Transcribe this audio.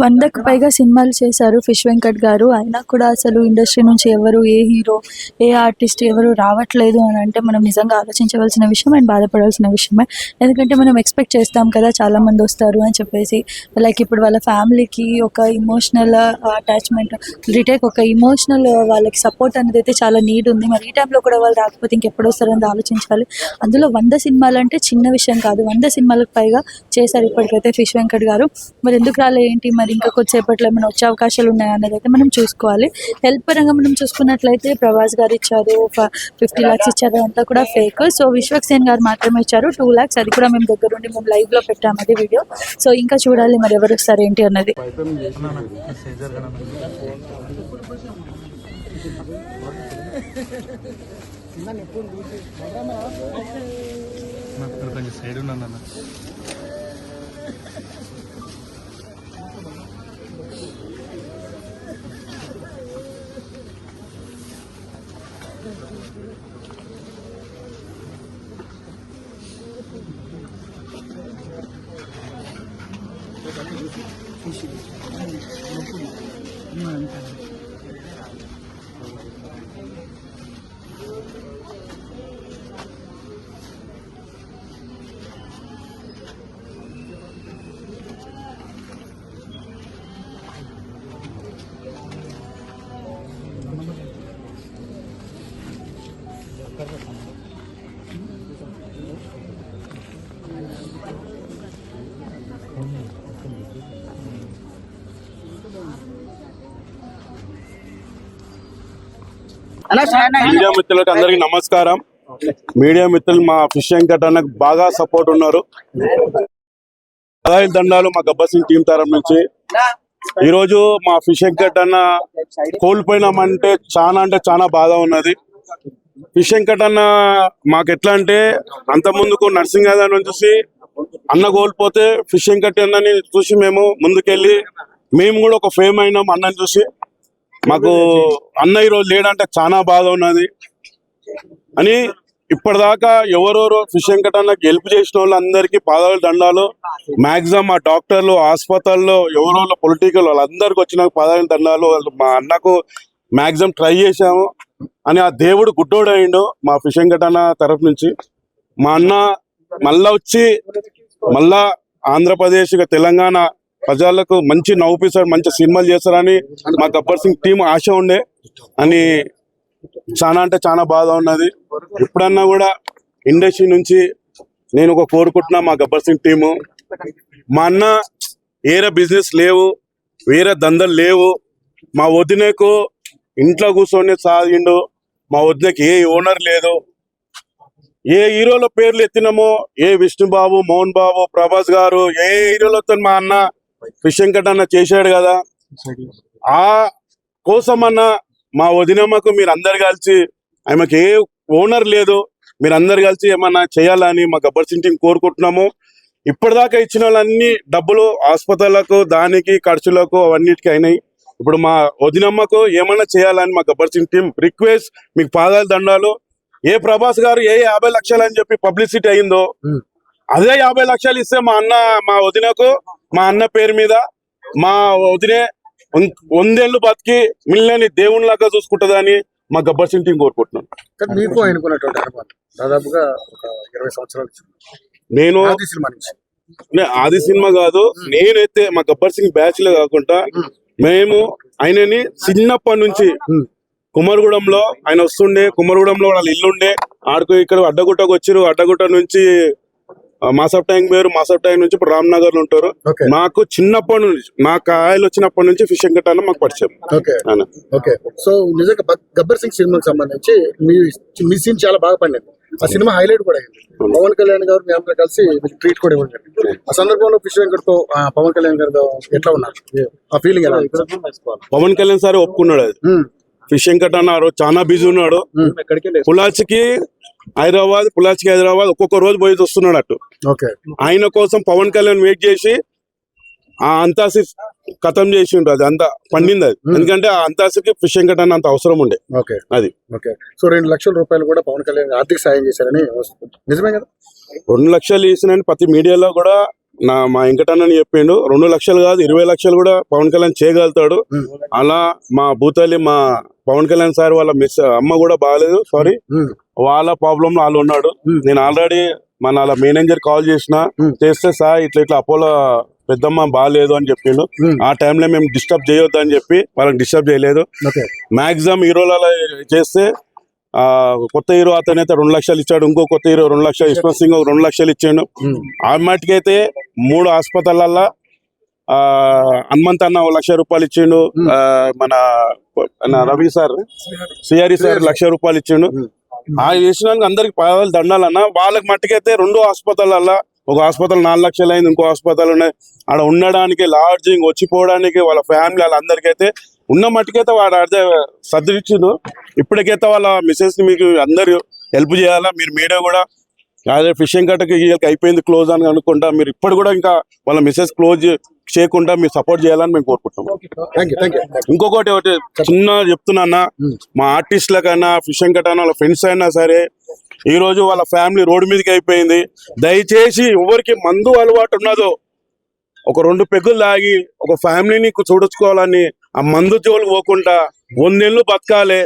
100కు పైగా సినిమాలు చేశారు ఫిష్ వెంకట్ గారు. అయినా కూడా అసలు ఇండస్ట్రీ నుంచి ఎవరు, ఏ హీరో, ఏ ఆర్టిస్ట్ ఎవరు రావట్లేదు అని అంటే మనం నిజంగా ఆలోచించవలసిన విషయం అండ్ బాధపడాల్సిన విషయమే. ఎందుకంటే మనం ఎక్స్‌పెక్ట్ చేస్తాం కదా చాలామంది వస్తారు అని చెప్పేసి. లైక్ ఇప్పుడు వాళ్ళ ఫ్యామిలీకి ఒక ఎమోషనల్ అటాచ్‌మెంట్, రిటేక్ ఒక ఎమోషనల్ వాళ్ళకి సపోర్ట్ అనేది అయితే చాలా నీడ్ ఉంది. మరి ఈ టైంలో కూడా వాళ్ళు రాకపోతే ఇంకెప్పుడు వస్తారనేది ఆలోచించాలి. అందులో 100 సినిమాలంటే చిన్న విషయం కాదు. 100 సినిమాలకు పైగా చేశారు ఇప్పటికైతే ఫిష్ వెంకట్ గారు. మరి ఎందుకు రాలే ఏంటి, మరి ఇంకా కొద్దిసేపట్లో ఏమైనా వచ్చే అవకాశాలు ఉన్నాయా అనేది అయితే మనం చూసుకోవాలి. హెల్ప్ పరంగా మనం చూసుకున్నట్లయితే ప్రభాస్ గారు ఇచ్చారు, ఒక 50 lakhs ఇచ్చారు, అంతా కూడా ఫేక్. సో విశ్వక్సేన్ గారు మాత్రమే ఇచ్చారు 2 lakhs. అది కూడా మేము దగ్గరుండి మేము లైవ్లో పెట్టాము అది వీడియో. సో ఇంకా చూడాలి మరి ఎవరు వస్తారు ఏంటి అన్నది. కొంచెం సైడ్ ఉన్నాను. మీడియా మిత్రులకు అందరికి నమస్కారం. మీడియా మిత్రులు మా ఫిష్ వెంకట్ అన్నకు బాగా సపోర్ట్ ఉన్నారు. దండాలు మా గబ్బర్ సింగ్ టీం తరఫు నుంచి. ఈ రోజు మా ఫిష్ వెంకట్ అన్న కోల్పోయినామంటే చాలా బాధ ఉన్నది. ఫిష్ వెంకట్ అన్న మాకు ఎట్లా అంటే అంత ముందుకు నర్సింగ్ యాదవ్ చూసి అన్న కోల్పోతే ఫిష్ వెంకట్ అన్నని చూసి మేము ముందుకెళ్ళి మేము కూడా ఒక ఫేమ్ అయినాం అన్నని చూసి. మాకు అన్న ఈరోజు లేడంటే చాలా బాధ ఉన్నది అని ఇప్పటిదాకా ఎవరెవరో ఫిష్ వెంకట్ అన్నకి హెల్ప్ చేసిన వాళ్ళందరికీ పాదాలు దండాలు. మాక్సిమం ఆ డాక్టర్లు, హాస్పిటల్లో ఎవరో పొలిటికల్ వాళ్ళందరికి వచ్చిన పాదాలు దండాలు. మా అన్నకు మాక్సిమం ట్రై చేశాము అని ఆ దేవుడు గుడ్డోడు అయిండు మా ఫిష్ వెంకట్ అన్న తరఫు నుంచి. మా అన్న మళ్ళా వచ్చి మళ్ళా ఆంధ్రప్రదేశ్ తెలంగాణ ప్రజలకు మంచి నవ్వుపిస్తాడు, మంచి సినిమాలు చేస్తారని మా గబ్బర్ సింగ్ టీం ఆశ ఉండే అని చాలా బాధ ఉన్నది. ఎప్పుడన్నా కూడా ఇండస్ట్రీ నుంచి నేను ఒక కోరుకుంటున్నా మా గబ్బర్ సింగ్ టీము, మా అన్న వేరే బిజినెస్ లేవు, వేరే దందలు లేవు. మా వదినకు ఇంట్లో కూర్చొని సాగిండు. మా వదినకి ఏ ఓనర్ లేదు. ఏ హీరోల పేర్లు ఎత్తినామో, ఏ విష్ణుబాబు, మోహన్ బాబు, ప్రభాస్ గారు, ఏ హీరోలతో మా అన్న ఫిష్ వెంకట్ అన్న చేశాడు కదా. ఆ కోసమన్నా మా వదినమ్మకు మీరు అందరు కలిసి, ఆమెకు ఏ ఓనర్ లేదు, మీరు అందరు కలిసి ఏమన్నా చేయాలని మా గబ్బర్ సింగ్ టీం కోరుకుంటున్నాము. ఇప్పటిదాకా ఇచ్చిన వాళ్ళన్ని డబ్బులు హాస్పిటళ్లకు, దానికి ఖర్చులకు అవన్నిటికీ అయినాయి. ఇప్పుడు మా వదినమ్మకు ఏమన్నా చేయాలని మా గబ్బర్ సింగ్ టీం రిక్వెస్ట్. మీకు పాదాలు దండాలు. ఏ ప్రభాస్ గారు ఏ 50 లక్షలు అని చెప్పి పబ్లిసిటీ అయిందో అదే 50 లక్షలు ఇస్తే మా వదినకు మా అన్న పేరు మీద మా వదినే 100 ఏళ్ళు బతికి మిల్లని దేవునిలాగా చూసుకుంటుందని మా గబ్బర్ సింగ్ టీం కోరుకుంటున్నాను. మీకు అనుకున్నటువంటి అనుభవం దాదాపుగా ఒక 20 సంవత్సరాలు నేను ఆది సినిమా కాదు, నేనైతే మా గబ్బర్ సింగ్ బ్యాచ్ లో కాకుండా మేము ఆయనని చిన్నప్పటి నుంచి కుమరగూడెంలో ఆయన వస్తుండే, కుమరగూడెంలో వాళ్ళ ఇల్లుండే, ఆడుకు ఇక్కడ అడ్డగుట్టకు వచ్చారు. అడ్డగుట్ట నుంచి మాసప్ ట్యాంక్ పేరు, మాసప్ ట్యాంక్ నుంచి ఇప్పుడు రామ్నగర్ లో ఉంటారు. మాకు చిన్నప్పటి నుంచి మా కాయలు వచ్చినప్పటి నుంచి ఫిష్ వెంకట్ అన్న మాకు పరిచయం. సో నిజంగా గబ్బర్ సింగ్ సినిమాకి సంబంధించి మీ సీన్ చాలా బాగా పండింది. ఆ సినిమా హైలైట్ కూడా అయింది. పవన్ కళ్యాణ్ గారు మీ అందరూ కలిసి ట్రీట్ కూడా ఇవ్వండి. ఆ సందర్భంలో ఫిష్ వెంకట్ తో పవన్ కళ్యాణ్ గారు ఎట్లా ఉన్నారు, ఆ ఫీలింగ్ ఎలా? పవన్ కళ్యాణ్ సార్ ఒప్పుకున్నాడు. అది ఫిష్ వెంకట్ అన్నారు చాలా బిజీ ఉన్నాడు. పులాచికి హైదరాబాద్ ఒక్కొక్క రోజు పోయి వస్తున్నాడు అటు. ఆయన కోసం పవన్ కళ్యాణ్ వెయిట్ చేసి ఆ అంతాసి ఖతం చేసిండ్రు. అది అంతా పండింది అది. ఎందుకంటే ఆ అంతాసికి ఫిష్ వెంకట్ అన్న అంత అవసరం ఉండే. అది సో 2 లక్షల రూపాయలు కూడా పవన్ కళ్యాణ్ ఆర్థిక సాయం చేశారని నిజమే కదా? 2 లక్షలు ఇచ్చినని ప్రతి మీడియాలో కూడా మా వెంకటన్నని చెప్పిండు 2 లక్షలు కాదు 20 లక్షలు కూడా పవన్ కళ్యాణ్ చేయగలుగుతాడు. అలా మా భూతాలి మా పవన్ కళ్యాణ్ సార్ వాళ్ళ మిస్ అమ్మ కూడా బాగాలేదు, సారీ వాళ్ళ ప్రాబ్లం వాళ్ళు ఉన్నాడు. నేను ఆల్రెడీ మన వాళ్ళ మేనేజర్ కాల్ చేస్తే సార్ ఇట్లా అపోలో పెద్దమ్మ బాగాలేదు అని చెప్పిండు. ఆ టైంలో మేము డిస్టర్బ్ చేయొద్దు అని చెప్పి వాళ్ళకి డిస్టర్బ్ చేయలేదు. మాక్సిమం హీరోలలో చేస్తే కొత్త హీరో అతనైతే 2 లక్షలు ఇచ్చాడు, ఇంకో కొత్త హీరో 2 లక్షలు, యశ్వంత్ సింగ్ 2 లక్షలు ఇచ్చాడు. ఆ మటుకైతే 3 హాస్పిటల్ల హనుమంత్ అన్న 1 లక్ష రూపాయలు ఇచ్చిండు, మన రవి సార్ సిఆర్ఈ సార్ 1 లక్ష రూపాయలు ఇచ్చిండు. ఆ చేసినాక అందరికి పాదాలు దండాలన్న. వాళ్ళకి మట్టుకైతే 2 హాస్పిటల్ల ఒక హాస్పిటల్ 4 లక్షలు అయింది, ఇంకో హాస్పిటల్ ఉన్నాయి. ఆడ ఉండడానికి లాడ్జింగ్ వచ్చిపోవడానికి వాళ్ళ ఫ్యామిలీ వాళ్ళందరికైతే ఉన్న మట్టుకైతే వాడు అదే సర్దిచ్చిండు. ఇప్పటికైతే వాళ్ళ మిస్సెస్ ని మీకు అందరు హెల్ప్ చేయాలా. మీరు మీడియా కూడా అదే ఫిషింగ్ కట్టకి అయిపోయింది క్లోజ్ అని అనుకుంటా, మీరు ఇప్పుడు కూడా ఇంకా వాళ్ళ మిస్సెస్ క్లోజ్ చేయకుండా మీరు సపోర్ట్ చేయాలని మేము కోరుకుంటాం. ఇంకొకటి ఒకటి చిన్న చెప్తున్నా, మా ఆర్టిస్టులకైనా ఫిషింగ్ కట్ అయినా వాళ్ళ ఫ్రెండ్స్ అయినా సరే ఈ రోజు వాళ్ళ ఫ్యామిలీ రోడ్డు మీదకి అయిపోయింది. దయచేసి ఎవరికి మందు అలవాటు ఉన్నదో ఒక 2 పెగ్గులు తాగి ఒక ఫ్యామిలీని చూడొచ్చుకోవాలని ఆ మందు జోలికి పోకుండా 100 ఏళ్ళు బతకాలి.